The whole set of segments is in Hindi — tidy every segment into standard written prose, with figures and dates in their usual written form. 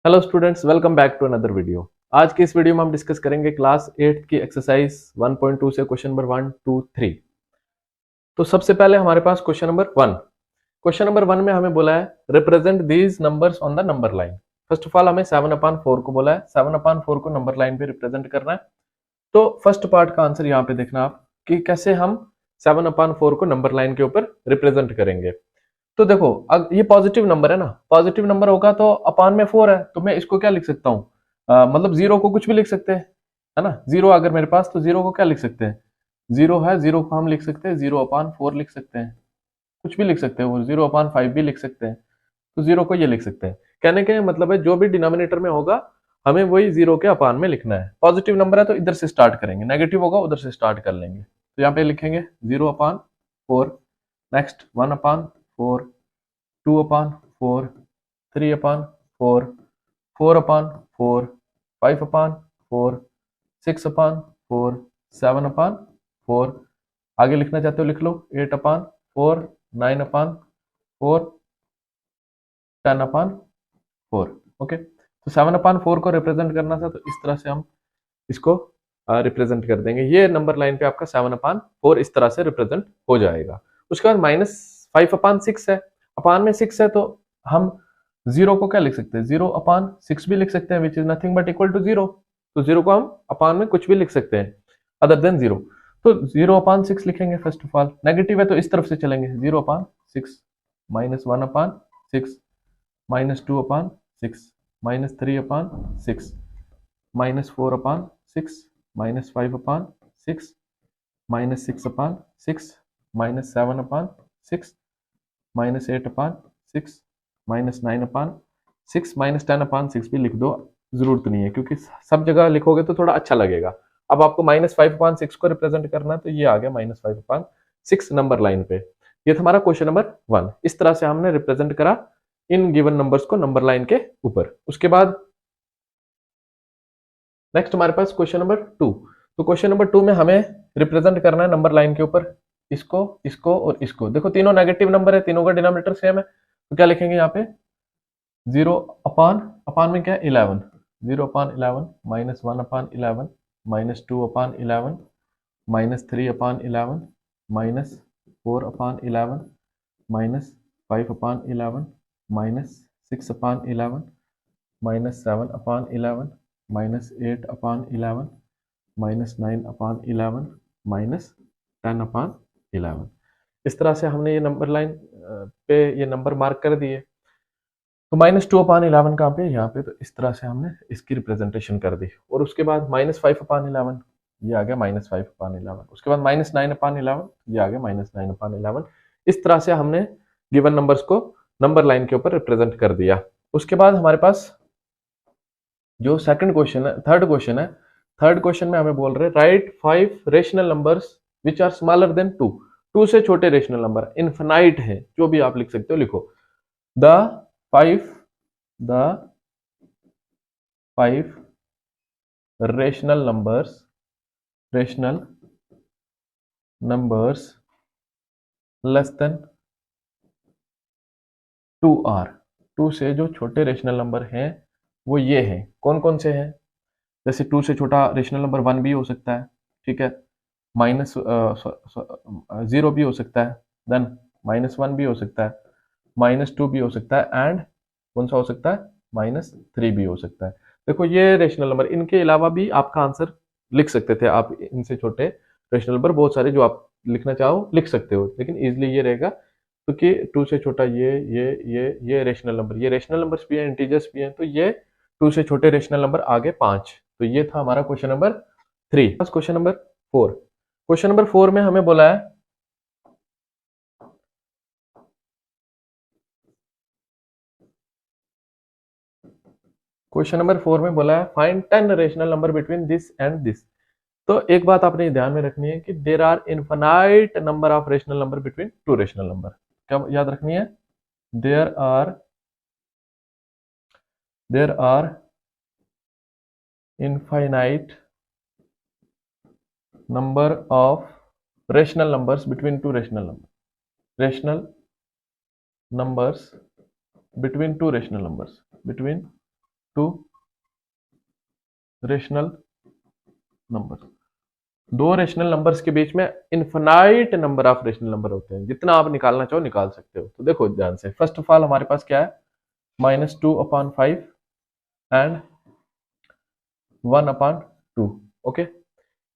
Hello students, welcome back to another video. आज की इस वीडियो में हम डिस्कस करेंगे क्लास 8 की एक्सरसाइज 1.2 से क्वेश्चन नंबर 1, 2, 3। तो सबसे पहले हमारे पास क्वेश्चन नंबर 1। क्वेश्चन नंबर 1 में हमें बोला है represent these numbers on the number line. First of all हमें 7/4 को बोला है, 7/4 को नंबर लाइन पे रिप्रेजेंट करना है। तो फर्स्ट पार्ट का आंसर यहाँ पे देखना आप कि कैसे हम 7/4 को नंबर लाइन के ऊपर रिप्रेजेंट करेंगे। तो देखो, ये पॉजिटिव नंबर है ना, पॉजिटिव नंबर होगा तो अपान में 4 है, तो मैं इसको क्या लिख सकता हूँ, मतलब जीरो को कुछ भी लिख सकते हैं, है ना। जीरो अगर मेरे पास, तो जीरो को क्या लिख सकते हैं, जीरो है, जीरो को हम लिख सकते हैं 0/4 लिख सकते हैं, कुछ भी लिख सकते हैं, वो 0/5 भी लिख सकते हैं। तो जीरो को ये लिख सकते हैं। कहने का मतलब है जो भी डिनोमिनेटर में होगा हमें वही जीरो के अपान में लिखना है। पॉजिटिव नंबर है तो इधर से स्टार्ट करेंगे, नेगेटिव होगा उधर से स्टार्ट कर लेंगे। तो यहाँ पे लिखेंगे 0/4, नेक्स्ट 1/4, 2/4, 3/4, 4/4, 5/4, 6/4, 7/4। आगे लिखना चाहते हो लिख लो 8/4, 9/4, 10/4। ओके, तो 7/4 को रिप्रेजेंट करना था तो इस तरह से हम इसको रिप्रेजेंट कर देंगे। ये नंबर लाइन पे आपका 7/4 इस तरह से रिप्रेजेंट हो जाएगा। उसके बाद -5/6 है, अपान में 6 है, तो हम जीरो को क्या लिख सकते हैं, 0/6 भी लिख सकते हैं, which is nothing but equal to zero. तो जीरो को हम अपान में कुछ भी लिख सकते हैं अदर देन जीरो। तो 0/6 लिखेंगे। फर्स्ट ऑफ ऑल नेगेटिव है तो इस तरफ से चलेंगे, 0/6, -1/6, -2/6, -3/6, -4/6, -5/6, -6/6, -7/6, -8/6, -9/6, -10/6 भी लिख दो, जरूरत नहीं है क्योंकि सब जगह लिखोगे तो थोड़ा अच्छा लगेगा। अब आपको -5/6 को रिप्रेजेंट करना है तो ये आ गया -5/6 नंबर लाइन पे। ये था हमारा क्वेश्चन नंबर 1। इस तरह से हमने रिप्रेजेंट करा इन गिवन नंबर्स को नंबर लाइन के ऊपर। उसके बाद नेक्स्ट हमारे पास क्वेश्चन नंबर 2। तो क्वेश्चन नंबर 2 में हमें रिप्रेजेंट करना है नंबर लाइन के ऊपर इसको, इसको और इसको। देखो तीनों नेगेटिव नंबर है, तीनों का डिनोमिनेटर सेम है, तो क्या लिखेंगे यहाँ पे, जीरो अपान, अपान में क्या है 11, 0/11, -1/11, -2/11, -3/11, -4/11, -5/11, -6/11, -7/11, -8/11, -9/11, -10/11। इस तरह से हमने ये नंबर लाइन पे ये नंबर मार्क कर दिए। तो -2/11 कहाँ पे, यहाँ पे। तो इस तरह से हमने इसकी रिप्रेजेंटेशन कर दी। और उसके बाद -5/11, ये आ गया -5/11। उसके बाद -9/11, ये आ गया -9/11। इस तरह से हमने गिवन नंबर्स को नंबर लाइन के ऊपर रिप्रेजेंट कर दिया। उसके बाद हमारे पास जो सेकंड क्वेश्चन है, थर्ड क्वेश्चन है, थर्ड क्वेश्चन में हमें बोल रहे right 5 rational numbers which are smaller than 2। 2 से छोटे रेशनल नंबर, इनफाइनाइट है, जो भी आप लिख सकते हो लिखो। The 5 the 5 rational numbers less than 2 are. 2 से जो छोटे रेशनल नंबर हैं वो ये हैं, कौन कौन से हैं। जैसे 2 से छोटा रेशनल नंबर 1 भी हो सकता है, ठीक है, माइनस 0 भी हो सकता है, देन -1 भी हो सकता है, -2 भी हो सकता है, एंड कौन सा हो सकता है, -3 भी हो सकता है। देखो ये रेशनल नंबर, इनके अलावा भी आपका आंसर लिख सकते थे आप, इनसे छोटे रेशनल नंबर बहुत सारे जो आप लिखना चाहो लिख सकते हो, लेकिन इजिली ये रहेगा क्योंकि 2 से छोटा ये रेशनल नंबर, ये रेशनल नंबर्स भी हैं, इंटीजर्स भी हैं, तो ये 2 से छोटे रेशनल नंबर आगे 5। तो ये था हमारा question number 3। Question number 4। Question number 4 में हमें बोला है क्वेश्चन नंबर 4 में बोला है find 10 rational number between this and this. तो एक बात आपने ध्यान में रखनी है कि there are infinite number of rational number between two rational number. क्या याद रखनी है, there are infinite number of rational numbers between two rational numbers between two rational numbers, between two rational number. दो रेशनल नंबर्स के बीच में infinite number of rational number होते हैं, जितना आप निकालना चाहो निकाल सकते हो। तो देखो ध्यान से, फर्स्ट ऑफ ऑल हमारे पास क्या है, -2/5 एंड 1/2। ओके,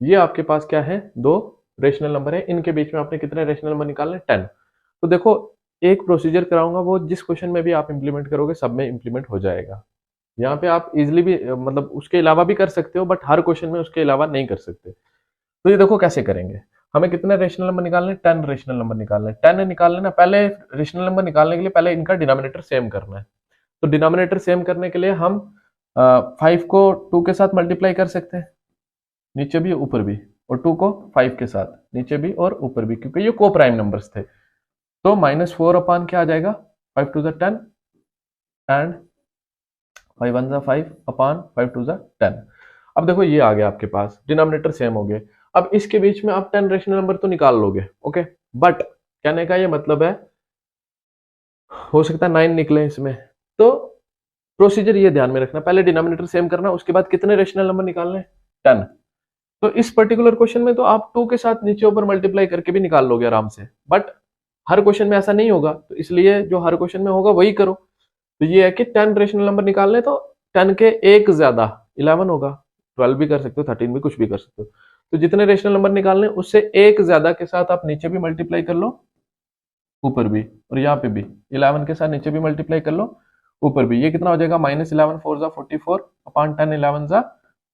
ये आपके पास क्या है, दो रेशनल नंबर है, इनके बीच में आपने कितने रेशनल नंबर निकालने, 10। तो देखो एक प्रोसीजर कराऊंगा, वो जिस क्वेश्चन में भी आप इंप्लीमेंट करोगे सब में इंप्लीमेंट हो जाएगा। यहाँ पे आप इजिली भी मतलब उसके अलावा भी कर सकते हो, बट हर क्वेश्चन में उसके अलावा नहीं कर सकते। तो ये देखो कैसे करेंगे, हमें कितने रेशनल नंबर निकालने, 10 रेशनल नंबर निकालने। 10 निकालने ना, पहले रेशनल नंबर निकालने के लिए पहले इनका डिनोमिनेटर सेम करना है। तो डिनोमिनेटर सेम करने के लिए हम 5 को 2 के साथ मल्टीप्लाई कर सकते हैं, नीचे भी ऊपर भी, और 2 को 5 के साथ नीचे भी और ऊपर भी, क्योंकि ये को प्राइम नंबर्स थे। तो -4 अपान क्या आ जाएगा, 5 टू द 10 एंड 5 1 जा 5 अपान 5 टू जा 10। अब देखो ये आ गया आपके पास, डिनोमिनेटर सेम हो गए। अब इसके बीच में आप 10 रेशनल नंबर तो निकाल लोगे, ओके, बट कहने का ये मतलब है हो सकता है 9 निकले इसमें। तो प्रोसीजर ये ध्यान में रखना, पहले डिनोमिनेटर सेम करना, उसके बाद कितने रेशनल नंबर निकालने, 10। तो इस पर्टिकुलर क्वेश्चन में तो आप 2 के साथ नीचे ऊपर मल्टीप्लाई करके भी निकाल लोगे आराम से, बट हर क्वेश्चन में ऐसा नहीं होगा, तो इसलिए जो हर क्वेश्चन में होगा वही करो। तो ये है कि 10 रेशनल नंबर निकालने, तो 10 के एक ज्यादा 11 होगा, 12 भी कर सकते हो, 13 भी, कुछ भी कर सकते हो। तो जितने रेशनल नंबर निकालने उससे एक ज्यादा के साथ आप नीचे भी मल्टीप्लाई कर लो, ऊपर भी, और यहाँ पे भी 11 के साथ नीचे भी मल्टीप्लाई कर लो, ऊपर भी। ये कितना हो जाएगा, -11 4 जा 44 अपान 10 11 जा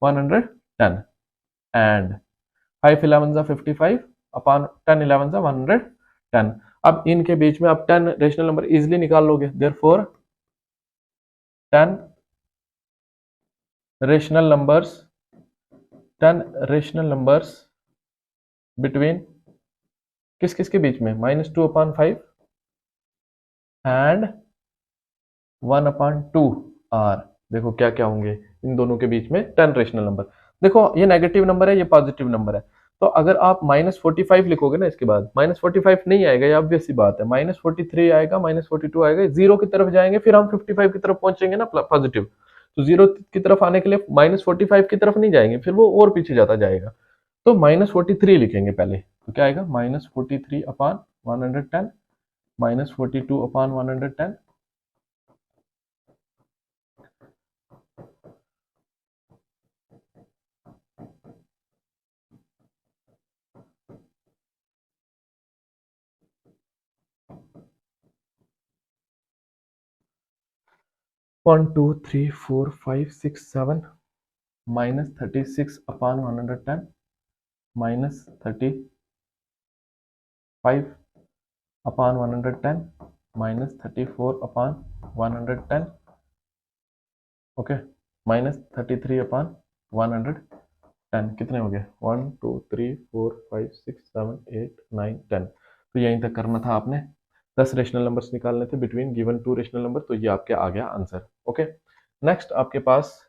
110 एंड 5 11 जा 55 अपान 10 11 जा 110। अब इनके बीच में आप 10 रेशनल नंबर इजिली निकाल लोगे, therefore 10 rational numbers 10 rational numbers between किस किस के बीच में, -2/5 एंड 1/2 आर। देखो क्या क्या होंगे इन दोनों के बीच में 10 रेशनल नंबर। देखो ये नेगेटिव नंबर है, ये पॉजिटिव नंबर है, तो अगर आप -45 लिखोगे ना, इसके बाद -45 नहीं आएगा, ये ऑब्वियस सी बात है, -43 आएगा, -42 आएगा, जीरो की तरफ जाएंगे, फिर हम 55 की तरफ पहुंचेंगे ना पॉजिटिव। तो जीरो की तरफ आने के लिए -45 की तरफ नहीं जाएंगे, फिर वो और पीछे जाता जाएगा। तो -43 लिखेंगे पहले, तो क्या आएगा, -43/110 -42/110। 1 2 3 4 5 6 7 -36/110 -35/110 -34/110, ओके, -33/110। कितने हो गए, 1 2 3 4 5 6 7 8 9 10। तो यहीं तक करना था आपने, 10 रेशनल नंबर्स निकालने थे बिटवीन गिवन 2 रेशनल नंबर। तो ये आपके आ गया आंसर, ओके। नेक्स्ट आपके पास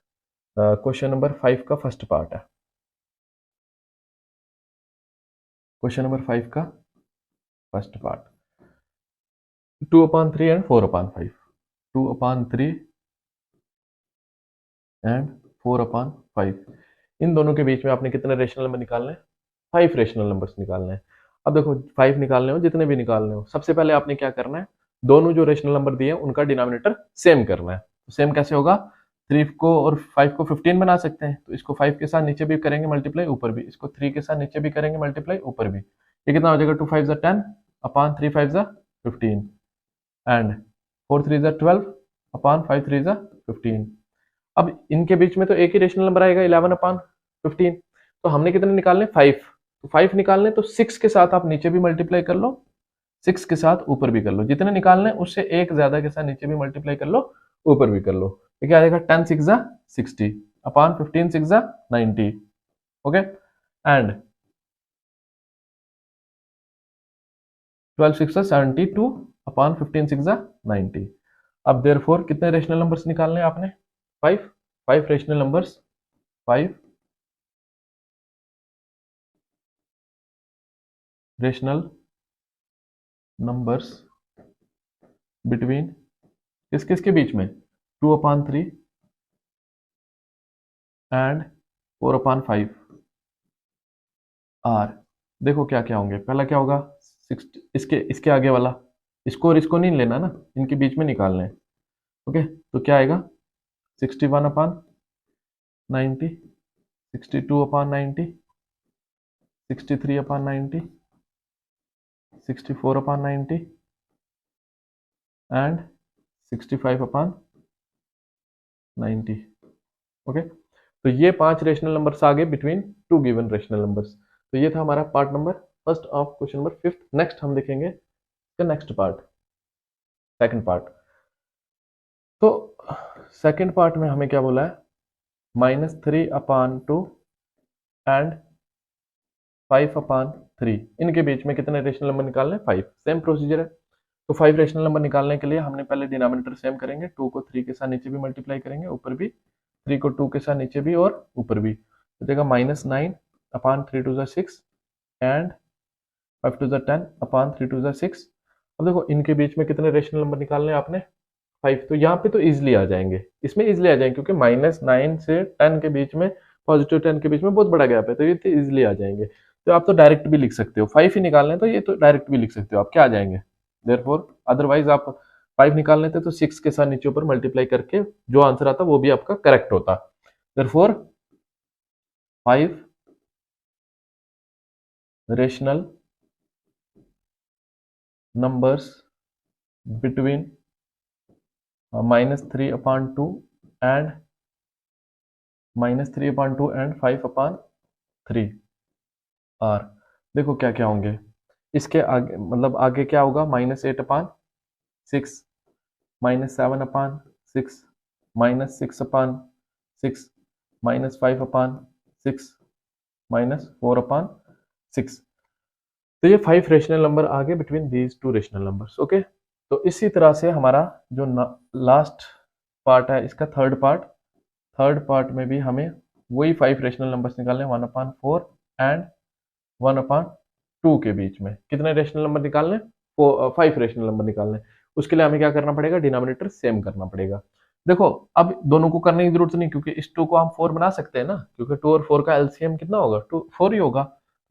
क्वेश्चन नंबर 5 का फर्स्ट पार्ट है। क्वेश्चन नंबर 5 का फर्स्ट पार्ट, 2/3 एंड 4/5। 2/3 एंड 4/5, इन दोनों के बीच में आपने कितने रेशनल नंबर निकालने हैं, 5 रेशनल नंबर्स निकालने हैं। अब देखो 5 निकालने हो, जितने भी निकालने हो, सबसे पहले आपने क्या करना है, दोनों जो रेशनल नंबर दिए हैं उनका डिनोमिनेटर सेम करना है। तो सेम कैसे होगा, 3 को और 5 को 15 बना सकते हैं, तो इसको 5 के साथ नीचे भी करेंगे मल्टीप्लाई, ऊपर भी, इसको 3 के साथ नीचे भी करेंगे मल्टीप्लाई, ऊपर भी। ये कितना हो जाएगा, 2 5 जा 10 अपान 3 5 जा 15 एंड 4 3 जा 12 अपान 5 3 जा 15। अब इनके बीच में तो एक ही रेशनल नंबर आएगा, 11/15। तो हमने कितने निकालने, 5। तो 5 निकालने, तो 6 के साथ आप नीचे भी मल्टीप्लाई कर लो, 6 के साथ ऊपर भी कर लो, जितने निकालने उससे एक ज्यादा के साथ नीचे भी मल्टीप्लाई कर लो, ऊपर भी कर लो। ये क्या आएगा, 10 6 जा 60 अपान 15 6 जा 90, ओके, एंड 12 6 जा 72 अपान 15 6 जा 90। अब देयरफॉर कितने रेशनल नंबर्स निकालने हैं आपने, 5। 5 rational numbers, 5 rational numbers between किस किस के बीच में, 2/3 एंड 4/5 आर। देखो क्या क्या होंगे, पहला क्या होगा 60, इसके इसके आगे वाला, इसको और इसको नहीं लेना ना, इनके बीच में निकालना है। ओके, तो क्या आएगा 61/90, 62/90, 63/90, 64/90 एंड 65/90। ओके, तो ये 5 रेशनल नंबर्स आ गए बिटवीन 2 गिवन रेशनल नंबर्स। तो ये था हमारा part number first of question number 5। Next हम देखेंगे the next part, second part. तो सेकंड पार्ट में हमें क्या बोला है, -3/2 एंड 5/3, इनके बीच में कितने रेशनल नंबर निकालने हैं, 5। सेम प्रोसीजर है। तो 5 रेशनल नंबर निकालने के लिए हमने पहले डिनोमिनेटर सेम करेंगे, 2 को 3 के साथ नीचे भी मल्टीप्लाई करेंगे, ऊपर भी 3 को 2 के साथ नीचे भी और ऊपर भी। तो देगा -9/3 एंड 5/10/3 अब देखो इनके बीच में कितने रेशनल नंबर निकालने हैं आपने, 5। तो यहाँ पे तो इजिली आ जाएंगे, इसमें इजिली आ जाएंगे क्योंकि -9 से 10 के बीच में, पॉजिटिव 10 के बीच में बहुत बड़ा गैप है, तो ये तो इजिली आ जाएंगे। तो आप तो डायरेक्ट भी लिख सकते हो, 5 ही निकालने तो ये तो डायरेक्ट भी लिख सकते हो आप, क्या आ जाएंगे देयरफॉर। अदरवाइज आप 5 निकाल लेते तो 6 के साथ नीचे ऊपर मल्टीप्लाई करके जो आंसर आता वो भी आपका करेक्ट होता। Therefore 5 rational numbers between -3/2 and -3/2 and 5/3 are. देखो क्या क्या होंगे, इसके आगे मतलब आगे क्या होगा, -8/6, -7/6, -6/6, -5/6, -4/6। तो ये 5 रेशनल नंबर आ गए between these 2 rational numbers. Okay, तो इसी तरह से हमारा जो लास्ट पार्ट है इसका थर्ड पार्ट में भी हमें वही 5 रेशनल नंबर्स निकालने, 1/4 एंड 1/2 के बीच में कितने रेशनल नंबर निकालने, 5 रेशनल नंबर निकालने। उसके लिए हमें क्या करना पड़ेगा, डिनोमिनेटर सेम करना पड़ेगा। देखो अब दोनों को करने की जरूरत नहीं, क्योंकि इस 2 को हम 4 बना सकते हैं ना, क्योंकि 2 और 4 का एलसीएम कितना होगा, 4 ही होगा।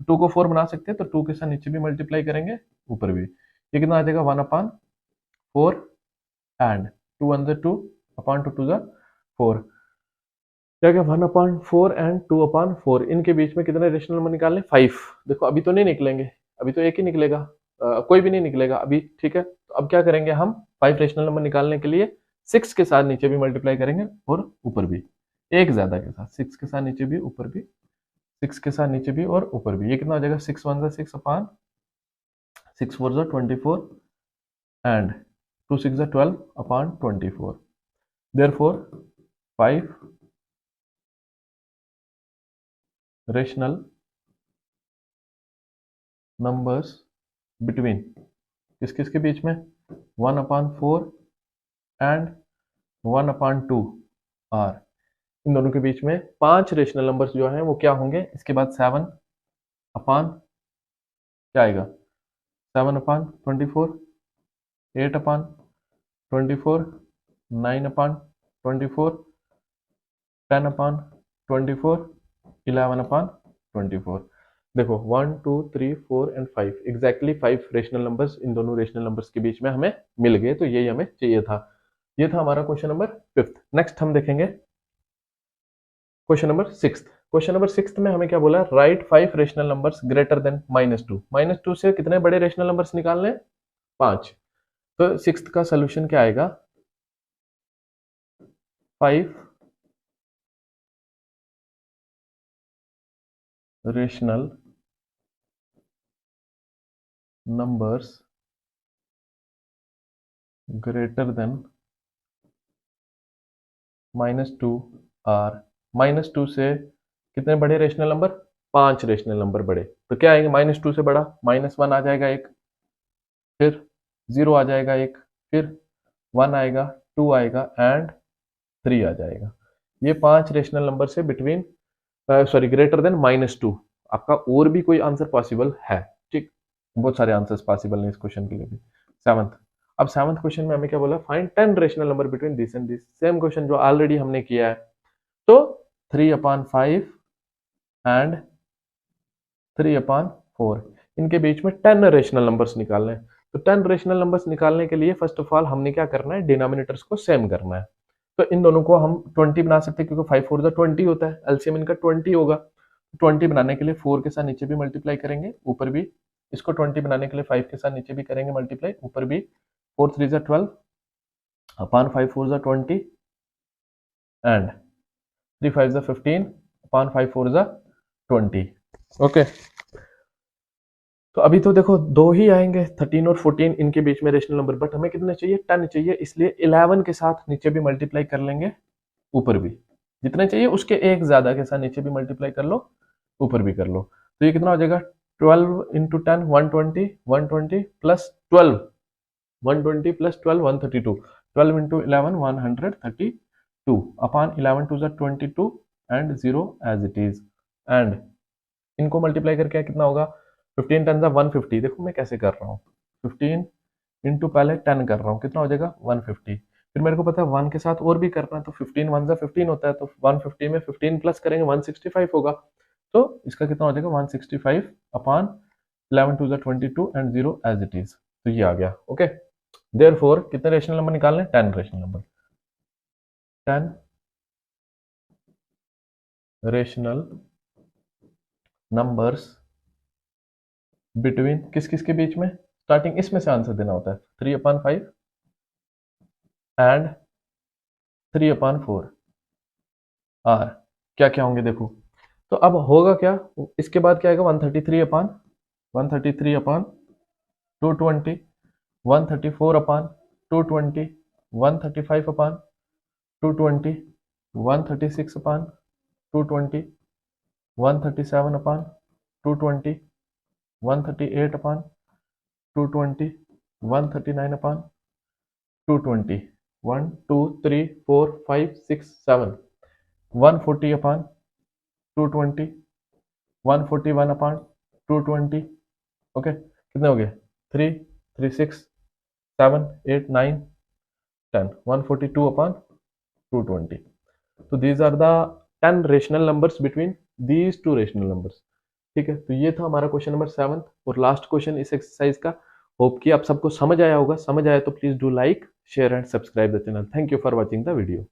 2 को 4 बना सकते हैं, तो 2 के साथ नीचे भी मल्टीप्लाई करेंगे, ऊपर भी। ये कितना आ जाएगा, 1/4 एंड 2 1 2 2 2 4। क्या क्या 1/4 एंड 2/4, इनके बीच में कितने रेशनल नंबर निकालने, 5। देखो अभी तो नहीं निकलेंगे, अभी तो एक ही निकलेगा, कोई भी नहीं निकलेगा अभी, ठीक है। तो अब क्या करेंगे हम, 5 रेशनल नंबर निकालने के लिए 6 के साथ नीचे भी मल्टीप्लाई करेंगे और ऊपर भी, एक ज्यादा के साथ, 6 के साथ नीचे भी ऊपर भी, 6 के साथ नीचे भी और ऊपर भी। ये कितना हो जाएगा, 6 1 6 4 24 and 2 6 12/24। Therefore 5 rational numbers between किस किस के बीच में, 1/4 एंड 1/2 आर। इन दोनों के बीच में 5 रेशनल नंबर्स जो हैं वो क्या होंगे, इसके बाद 7 अपान क्या आएगा, 7/24, 8/24, 9/24, 10/24, 11/24। देखो 1 2 3 4 and 5, exactly 5 rational numbers in दोनों रेशनल नंबर्स के बीच में हमें मिल गए, तो यही हमें चाहिए था। ये था हमारा क्वेश्चन नंबर 5। नेक्स्ट हम देखेंगे क्वेश्चन नंबर 6। क्वेश्चन नंबर 6 में हमें क्या बोला, right 5 rational numbers greater than -2। -2 से कितने बड़े रेशनल नंबर्स निकालने, 5। तो 6 का सोल्यूशन क्या आएगा, 5 rational numbers greater than -2 are. -2 से कितने बड़े रेशनल नंबर, 5 रेशनल नंबर बड़े। तो क्या आएंगे, -2 से बड़ा, -1 आ जाएगा एक, फिर 0 आ जाएगा एक, फिर 1 आएगा, 2 आएगा एंड 3 आ जाएगा। ये 5 रेशनल नंबर से बिटवीन सॉरी ग्रेटर देन -2। आपका और भी कोई आंसर पॉसिबल है, ठीक, बहुत सारे आंसर्स पॉसिबल हैं इस क्वेश्चन के लिए भी। 7th, अब 7th क्वेश्चन में हमें क्या बोला, find 10 rational number between this and this. Same question जो ऑलरेडी हमने किया है। तो 3/5 एंड 3/4। इनके बीच में 10 रेशनल नंबर्स निकालने हैं। तो 10 रेशनल नंबर्स निकालने के लिए फर्स्ट ऑफ ऑल हमने क्या करना है, डिनोमिनेटर्स को सेम करना है। तो इन दोनों को हम 20 बना सकते हैं, क्योंकि 5 4 20 होता है, एलसीएम इनका 20 होगा। 20 बनाने के लिए 4 के साथ नीचे भी मल्टीप्लाई करेंगे, ऊपर भी। इसको 20 बनाने के लिए 5 के साथ नीचे भी करेंगे मल्टीप्लाई, ऊपर भी। 4 3 12 अपॉन 5 4 20 एंड 3 5 15 अपॉन 5 4 20। ओके, तो अभी तो देखो दो ही आएंगे, 13 और 14 इनके बीच में रेशनल नंबर, बट हमें कितने चाहिए, 10 चाहिए, इसलिए 11 के साथ नीचे भी मल्टीप्लाई कर लेंगे, ऊपर भी। जितने चाहिए उसके एक ज्यादा के साथ नीचे भी मल्टीप्लाई कर लो, ऊपर भी कर लो। तो ये कितना हो जाएगा, 12 into 10 120, 120 plus 12 120 plus 12 132, 12 into 11 132 upon 11 to 22 and 0 as it is. And इनको मल्टीप्लाई करके कितना होगा, 15 10 150। देखो मैं कैसे कर रहा हूँ, 15 इंटू पहले 10 कर रहा हूँ, कितना हो जाएगा 150। फिर मेरे को पता है 1 के साथ और भी करना है, तो 15 1 15 होता है, तो 150 में 15 प्लस करेंगे 165 होगा। तो इसका कितना हो जाएगा 165 upon 11 to 22 and 0 as it is. तो ये आ गया। ओके, देयरफॉर कितने रेशनल नंबर निकालने, 10 rational number. 10 rational numbers between किस किस के बीच में, स्टार्टिंग इसमें से आंसर देना होता है, 3/5 एंड 3/4 आर। क्या क्या होंगे देखो, तो अब होगा क्या, इसके बाद क्या आएगा, 133 upon 220, 134 upon 220, 135 upon 220, 136 upon 220, 137 upon 220, 138 upon 220, 139 upon 220, 1 2 3 4 5 6 7, 140 upon 220, 141 upon 220। Okay, कितने हो गए, 3 3 6 7 8 9 10, 142 अपॉन 220। तो these are the 10 rational numbers between these two rational numbers. ठीक है, तो ये था हमारा क्वेश्चन नंबर 7 और लास्ट क्वेश्चन इस एक्सरसाइज का। होप कि आप सबको समझ आया होगा। समझ आया तो please do like share and subscribe the channel. Thank you for watching the video.